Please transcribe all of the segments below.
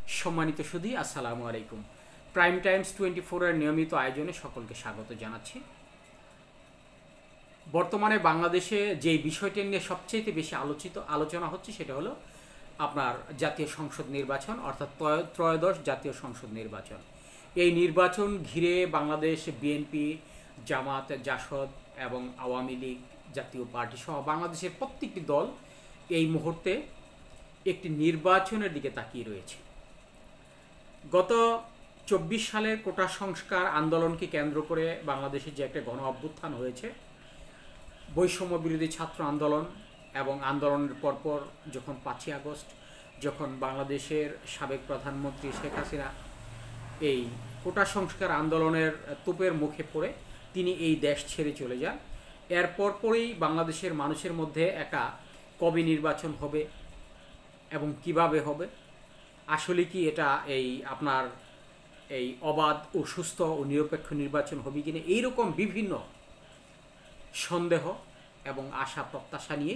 সম্মানিত সুধী, আসসালামু আলাইকুম। প্রাইম টাইমস 24 এর নিয়মিত আয়োজনে সকলকে স্বাগত জানাচ্ছি। বর্তমানে বাংলাদেশে যে বিষয়টি নিয়ে সবচেয়ে বেশি আলোচনা হচ্ছে সেটা হলো আপনার জাতীয় সংসদ নির্বাচন, অর্থাৎ ত্রয়োদশ জাতীয় সংসদ নির্বাচন। এই নির্বাচন ঘিরে বাংলাদেশ বিএনপি, জামাত, জাসদ এবং আওয়ামী লীগ, জাতীয় পার্টি সহ বাংলাদেশের প্রত্যেকটি দল এই মুহূর্তে একটি নির্বাচনের দিকে তাকিয়ে রয়েছে। গত 24 সালের কোটা সংস্কার আন্দোলনকে কেন্দ্র করে বাংলাদেশে যে একটা গণ অভ্যুত্থান হয়েছে, বৈষম্য বিরোধী ছাত্র আন্দোলন এবং আন্দোলনের পরপর যখন 5ই আগস্ট, যখন বাংলাদেশের সাবেক প্রধানমন্ত্রী শেখ হাসিনা এই কোটা সংস্কার আন্দোলনের তোপের মুখে পড়ে তিনি এই দেশ ছেড়ে চলে যান, এর পরপরই বাংলাদেশের মানুষের মধ্যে একটা কবে নির্বাচন হবে এবং কিভাবে হবে, আসলে কি এটা আপনার অবাধ ও সুস্থ ও নিরপেক্ষ নির্বাচন হবে কিনা, এইরকম বিভিন্ন সন্দেহ এবং আশা প্রত্যাশা নিয়ে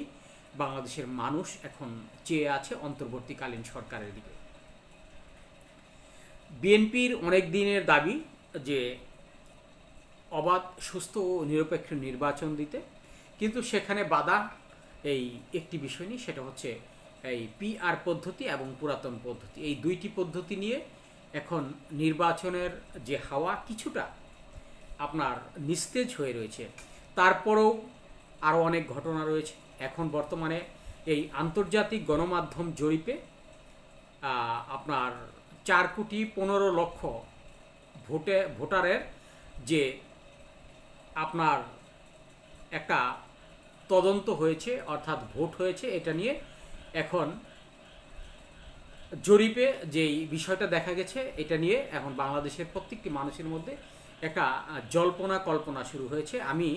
বাংলাদেশের মানুষ এখন চেয়ে আছে অন্তর্বর্তীকালীন সরকারের দিকে। বিএনপির অনেক দিনের দাবি যে অবাধ, সুস্থ ও নিরপেক্ষ নির্বাচন দিতে, কিন্তু সেখানে বাধা একটি বিষয় নিয়ে, সেটা হচ্ছে পিআর পদ্ধতি এবং পুরাতন পদ্ধতি। এই দুইটি পদ্ধতি নিয়ে এখন নির্বাচনের যে হাওয়া কিছুটা আপনার নিস্তেজ হয়ে রয়েছে। তারপরেও আরও অনেক ঘটনা রয়েছে। এখন বর্তমানে এই আন্তর্জাতিক গণমাধ্যম জরিপে আপনার 4,15,00,000 ভোটারের যে আপনার একটা তদন্ত হয়েছে, অর্থাৎ ভোট হয়েছে, এটা নিয়ে এখন জরিপে যেই বিষয়টা দেখা গেছে, এটা নিয়ে এখন বাংলাদেশের প্রত্যেকটি মানুষের মধ্যে একটা জল্পনা কল্পনা শুরু হয়েছে। আমি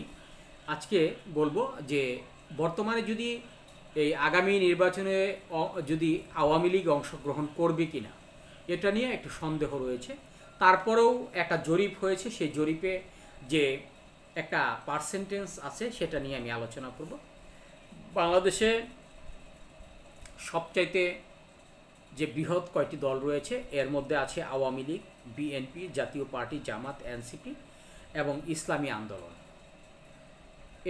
আজকে বলবো যে বর্তমানে যদি এই আগামী নির্বাচনে যদি আওয়ামী লীগ অংশগ্রহণ করবে কিনা, এটা নিয়ে একটু সন্দেহ রয়েছে। তারপরেও একটা জরিপ হয়েছে, সেই জরিপে যে একটা পার্সেন্টেজ আছে সেটা নিয়ে আমি আলোচনা করব। বাংলাদেশে সবচাইতে যে বৃহৎ কয়টি দল রয়েছে, এর মধ্যে আছে আওয়ামী লীগ, বিএনপি, জাতীয় পার্টি, জামাত, এনসিপি এবং ইসলামী আন্দোলন।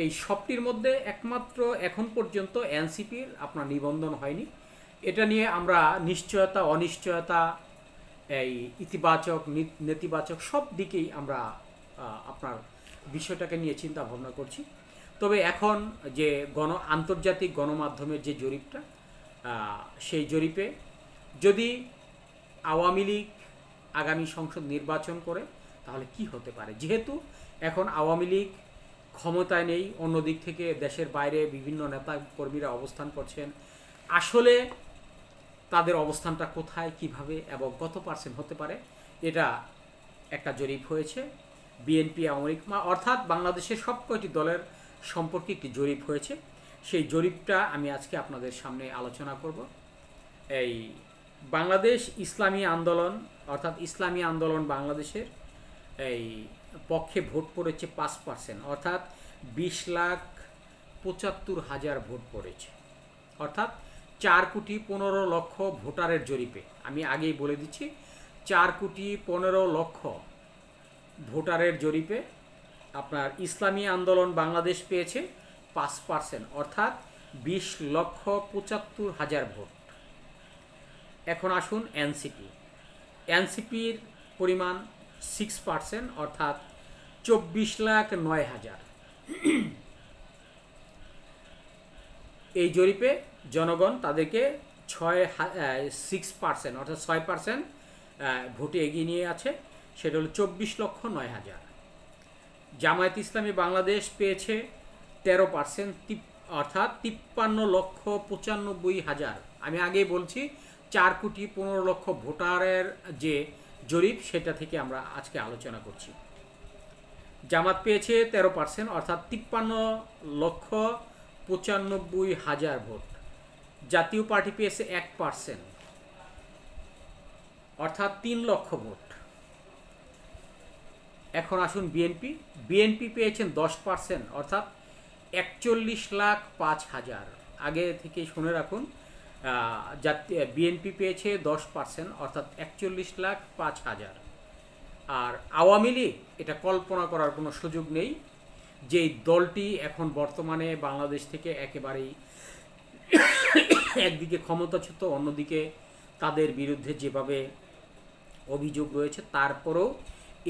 এই সবটির মধ্যে একমাত্র এখন পর্যন্ত এনসিপির আপনার নিবন্ধন হয়নি। এটা নিয়ে আমরা নিশ্চয়তা, অনিশ্চয়তা, ইতিবাচক, নেতিবাচক সব দিকেই আমরা আপনার বিষয়টাকে নিয়ে চিন্তা ভাবনা করছি। তবে এখন যে আন্তর্জাতিক গণমাধ্যমের যে জরিপটা, সেই জরিপে যদি আওয়ামী লীগ আগামী সংসদ নির্বাচন করে তাহলে কি হতে পারে, যেহেতু এখন আওয়ামী লীগ ক্ষমতায় নেই, অন্য দিক থেকে দেশের বাইরে বিভিন্ন নেতা কর্মীরা অবস্থান করছেন, আসলে তাদের অবস্থানটা কোথায়, কিভাবে এবং কত পার্সেন্ট হতে পারে, এটা একটা জরিপ হয়েছে। বিএনপি, আওয়ামী লীগ অর্থাৎ বাংলাদেশের সব কয়টি দলের সম্পর্কে একটি জরিপ হয়েছে। সেই জরিপটা আমি আজকে আপনাদের সামনে আলোচনা করব। এই বাংলাদেশ ইসলামী আন্দোলন, অর্থাৎ ইসলামী আন্দোলন বাংলাদেশের পক্ষে ভোট পড়েছে 5%, অর্থাৎ 20,75,000 ভোট পড়েছে, অর্থাৎ 4,15,00,000 ভোটারের জরিপে। আমি আগেই বলে দিচ্ছি, 4,15,00,000 ভোটারের জরিপে আপনার ইসলামী আন্দোলন বাংলাদেশ পেয়েছে 5%, অর্থাৎ 20,75,000 ভোট। এখন আসুন এনসিপির পরিমাণ 6%, অর্থাৎ 24,09,000। এই জরিপে জনগণ তাদেরকে 6% অর্থাৎ 6% ভোটে এগিয়ে নিয়ে আছে, সেটা হলো 24,09,000। জামায়াত ইসলামী বাংলাদেশ পেয়েছে 13%, অর্থাৎ 53,95,000। আমি আগেই বলছি 4,15,00,000 ভোটারের যে জরিপ, সেটা থেকে আমরা আজকে আলোচনা করছি। জামাত পেয়েছে 13%, অর্থাৎ 53,95,000 ভোট। জাতীয় পার্টি পেয়েছে 1%, অর্থাৎ 3 লক্ষ ভোট। এখন আসুন বিএনপি পেয়েছেন 10%, অর্থাৎ 41,05,000। আগে থেকে শুনে রাখুন, বিএনপি পেয়েছে 10%, অর্থাৎ 41,05,000। আর আওয়ামী লীগ, এটা কল্পনা করার কোনো সুযোগ নেই, যে দলটি এখন বর্তমানে বাংলাদেশ থেকে একেবারেই একদিকে ক্ষমতাচ্যুত, অন্যদিকে তাদের বিরুদ্ধে যেভাবে অভিযোগ রয়েছে, তারপরেও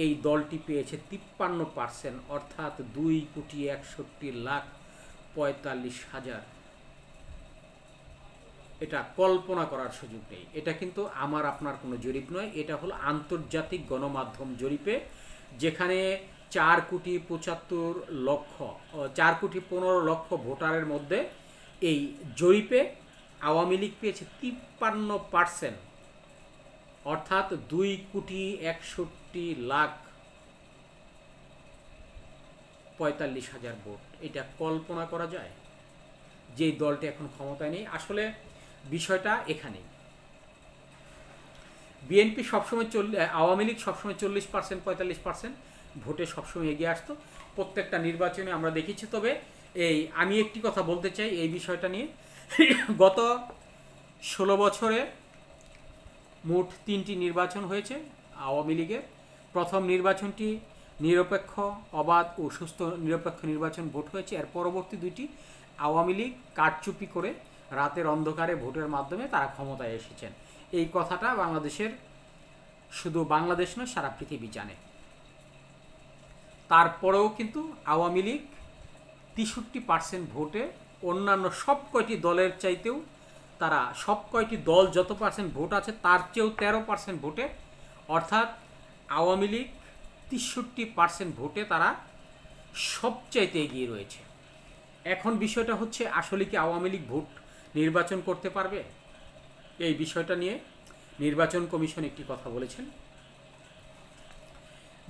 এই দলটি পেয়েছে 53%, অর্থাৎ 2,61,45,000। এটা কল্পনা করার সুযোগ নেই। এটা কিন্তু আমার আপনার কোনো জরিপ নয়, এটা হলো আন্তর্জাতিক গণমাধ্যম জরিপে, যেখানে 4,15,00,000 ভোটারের মধ্যে এই জরিপে আওয়ামী লীগ পেয়েছে 53%, অর্থাৎ 2,61,45,000 ভোট। এটা কল্পনা করা যায় যে দলটি এখন ক্ষমতায় নেই? আসলে বিষয়টা এখানেই। বিএনপি সবসময় আওয়ামী লীগ সবসময় 40%, 45% ভোটে সবসময় এগিয়ে আসতো প্রত্যেকটা নির্বাচনে আমরা দেখেছি। তবে আমি একটি কথা বলতে চাই এই বিষয়টা নিয়ে। গত 16 বছরে মোট 3টি নির্বাচন হয়েছে আওয়ামী লীগের। প্রথম নির্বাচনটি নিরপেক্ষ, অবাধ ও সুস্থ নিরপেক্ষ নির্বাচন ভোট হয়েছে। এর পরবর্তী 2টি আওয়ামী লীগ কারচুপি করে রাতের অন্ধকারে ভোটের মাধ্যমে তারা ক্ষমতায় এসেছেন। এই কথাটা বাংলাদেশের, শুধু বাংলাদেশ নয়, সারা পৃথিবী জানে। তারপরেও কিন্তু আওয়ামী লীগ 63% ভোটে অন্যান্য সব কয়টি দলের চাইতেও, তারা সব কয়টি দল যত পার্সেন্ট ভোট আছে তার চেয়েও 13% ভোটে, অর্থাৎ আওয়ামী লীগ 63% ভোটে তারা সবচাইতে এগিয়ে রয়েছে। এখন বিষয়টা হচ্ছে, আসলে কি আওয়ামী লীগ ভোট নির্বাচন করতে পারবে? এই বিষয়টা নিয়ে নির্বাচন কমিশন একটি কথা বলেছেন,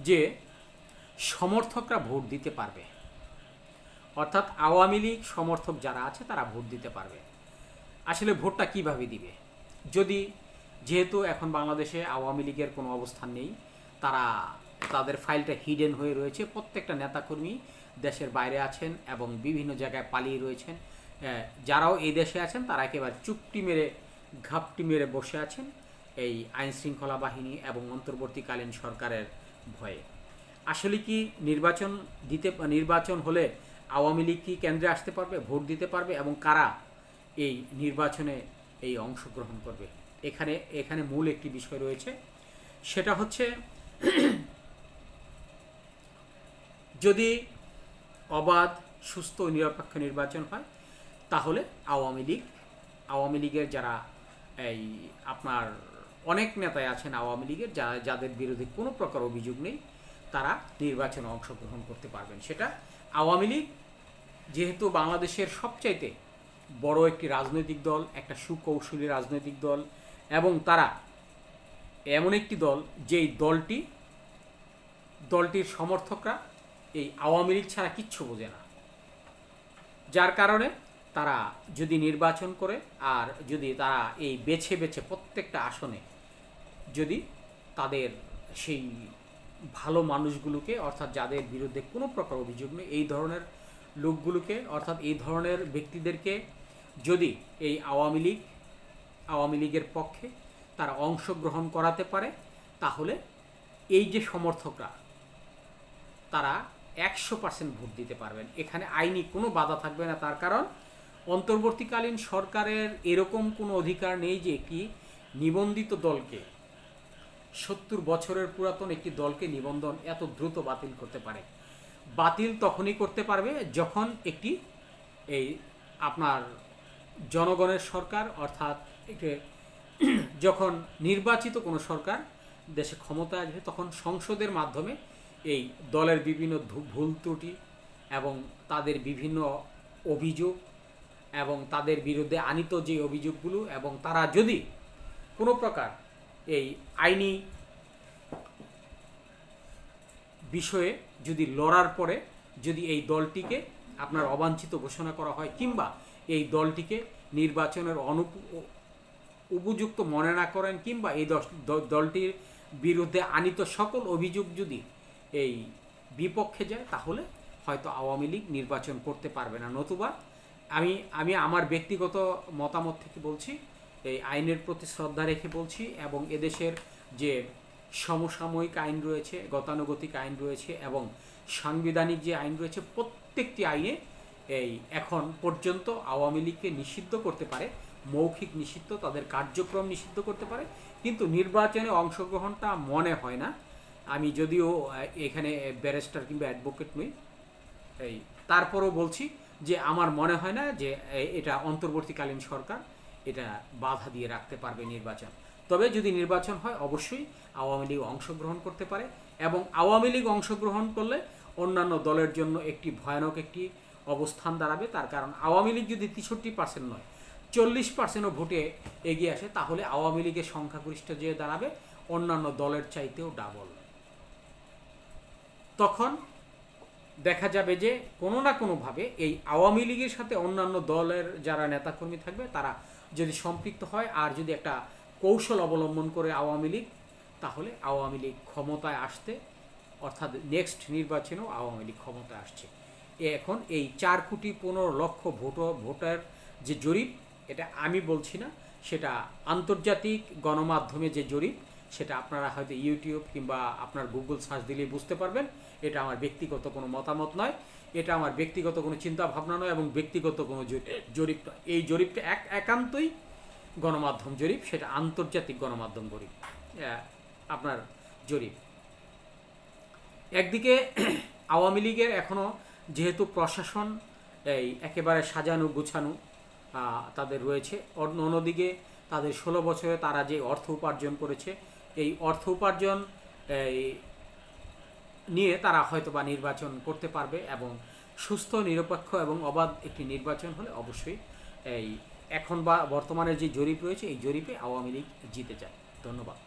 যে সমর্থকরা ভোট দিতে পারবে, অর্থাৎ আওয়ামী লীগ সমর্থক যারা আছে তারা ভোট দিতে পারবে। আসলে ভোটটা কিভাবে দিবে? যেহেতু এখন বাংলাদেশে আওয়ামী লীগের কোনো অবস্থান নেই, তাদের ফাইলটা হিডেন হয়ে রয়েছে, প্রত্যেকটা নেতাকর্মী দেশের বাইরে আছেন এবং বিভিন্ন জায়গায় পালিয়ে রয়েছেন। যারাও এই দেশে আছেন তারা একেবারে চুপটি মেরে, ঘাপটি মেরে বসে আছেন এই আইনশৃঙ্খলা বাহিনী এবং অন্তর্বর্তীকালীন সরকারের ভয়ে। আসলে কি নির্বাচন হলে আওয়ামী লীগ কি কেন্দ্রে আসতে পারবে, ভোট দিতে পারবে, এবং কারা এই নির্বাচনে অংশগ্রহণ করবে? এখানে মূল একটি বিষয় রয়েছে, সেটা হচ্ছে যদি অবাধ, সুস্থ, নিরপেক্ষ নির্বাচন হয়, তাহলে আওয়ামী লীগের যারা আপনার অনেক নেতাই আছেন আওয়ামী লীগের, যাদের বিরুদ্ধে কোনো প্রকার অভিযোগ নেই, তারা নির্বাচনে অংশগ্রহণ করতে পারবেন। সেটা আওয়ামী লীগ যেহেতু বাংলাদেশের সবচাইতে বড় একটি রাজনৈতিক দল, একটা সুকৌশলী রাজনৈতিক দল, এবং তারা এমন একটি দল যেই দলটির সমর্থকরা এই আওয়ামী লীগ ছাড়া কিচ্ছু বোঝে না, যার কারণে তারা যদি নির্বাচন করে, আর যদি তারা এই বেছে বেছে প্রত্যেকটা আসনে যদি তাদের সেই ভালো মানুষগুলোকে, অর্থাৎ যাদের বিরুদ্ধে কোনো প্রকার অভিযোগ নেই, এই ধরনের লোকগুলোকে, অর্থাৎ এই ধরনের ব্যক্তিদেরকে যদি এই আওয়ামী লীগের পক্ষে তারা অংশগ্রহণ করাতে পারে, তাহলে এই যে সমর্থকরা তারা 100% ভোট দিতে পারবেন। এখানে আইনি কোনো বাধা থাকবে না, তার কারণ অন্তর্বর্তীকালীন সরকারের এরকম কোনো অধিকার নেই যে একটি নিবন্ধিত দলকে, 70 বছরের পুরাতন একটি দলকে নিবন্ধন এত দ্রুত বাতিল করতে পারে। বাতিল তখনই করতে পারবে যখন একটি আপনার জনগণের সরকার, অর্থাৎ যখন নির্বাচিত কোনো সরকার দেশে ক্ষমতায় আসবে, তখন সংসদের মাধ্যমে এই দলের বিভিন্ন ভুল ত্রুটি এবং তাদের বিভিন্ন অভিযোগ এবং তাদের বিরুদ্ধে আনিত যে অভিযোগগুলো, এবং তারা যদি কোনো প্রকার এই আইনি বিষয়ে যদি লড়ার পরে যদি এই দলটিকে আপনার অবাঞ্ছিত ঘোষণা করা হয়, কিংবা এই দলটিকে নির্বাচনের উপযুক্ত মনে না করেন, কিংবা এই দলটির বিরুদ্ধে আনিত সকল অভিযোগ যদি এই বিপক্ষে যায়, তাহলে হয়তো আওয়ামী লীগ নির্বাচন করতে পারবে না। নতুবা আমি আমার ব্যক্তিগত মতামত থেকে বলছি, এই আইনের প্রতি শ্রদ্ধা রেখে বলছি, এবং এদেশের যে সমসাময়িক আইন রয়েছে, গতানুগতিক আইন রয়েছে এবং সাংবিধানিক যে আইন রয়েছে, প্রত্যেকটি আইনে এই এখন পর্যন্ত আওয়ামী লীগকে নিষিদ্ধ করতে পারে, মৌখিক নিষিদ্ধ, তাদের কার্যক্রম নিষিদ্ধ করতে পারে, কিন্তু নির্বাচনে অংশগ্রহণটা মনে হয় না। আমি যদিও এখানে ব্যারিস্টার কিংবা অ্যাডভোকেট নই, এই তারপরও বলছি যে আমার মনে হয় না যে এটা অন্তর্বর্তীকালীন সরকার এটা বাধা দিয়ে রাখতে পারবে নির্বাচন। তবে যদি নির্বাচন হয় অবশ্যই আওয়ামী লীগ অংশগ্রহণ করতে পারে, এবং আওয়ামী লীগ অংশগ্রহণ করলে অন্যান্য দলের জন্য একটি ভয়ানক একটি অবস্থান দাঁড়াবে। তার কারণ আওয়ামী লীগ যদি 63% নয় 40%ও ভোটে এগিয়ে আসে, তাহলে আওয়ামী লীগের সংখ্যাগরিষ্ঠ যে দাঁড়াবে অন্যান্য দলের চাইতেও ডাবল। তখন দেখা যাবে যে কোনো না কোনোভাবে এই আওয়ামী লীগের সাথে অন্যান্য দলের যারা নেতাকর্মী থাকবে তারা যদি সম্পৃক্ত হয়, আর যদি একটা কৌশল অবলম্বন করে আওয়ামী লীগ, তাহলে আওয়ামী লীগ ক্ষমতায় আসতে, অর্থাৎ নেক্সট নির্বাচনেও আওয়ামী লীগ ক্ষমতায় আসছে। এখন এই 4,15,00,000 ভোটার যে জরিপ, এটা আমি বলছি না, সেটা আন্তর্জাতিক গণমাধ্যমে যে জরিপ, সেটা আপনারা হয়তো ইউটিউব কিংবা আপনার গুগল সার্চ দিলেই বুঝতে পারবেন। এটা আমার ব্যক্তিগত কোনো মতামত নয়, এটা আমার ব্যক্তিগত কোনো চিন্তা ভাবনা নয়, এবং ব্যক্তিগত কোনো জরিপ নয়। এই জরিপটা একান্তই গণমাধ্যম জরিপ, সেটা আন্তর্জাতিক গণমাধ্যম জরিপ, আপনার জরিপ। একদিকে আওয়ামী লীগের এখনও যেহেতু প্রশাসন এই একেবারে সাজানো গুছানো তাদের রয়েছে, অন্যদিকে তাদের 16 বছরে তারা যে অর্থ উপার্জন করেছে, এই অর্থ উপার্জন নিয়ে তারা হয়তোবা নির্বাচন করতে পারবে, এবং সুস্থ, নিরপেক্ষ এবং অবাধ একটি নির্বাচন হলে অবশ্যই এই এখন বা বর্তমানে যে জরিপ রয়েছে এই জরিপে আওয়ামী লীগ জিতে যায়। ধন্যবাদ।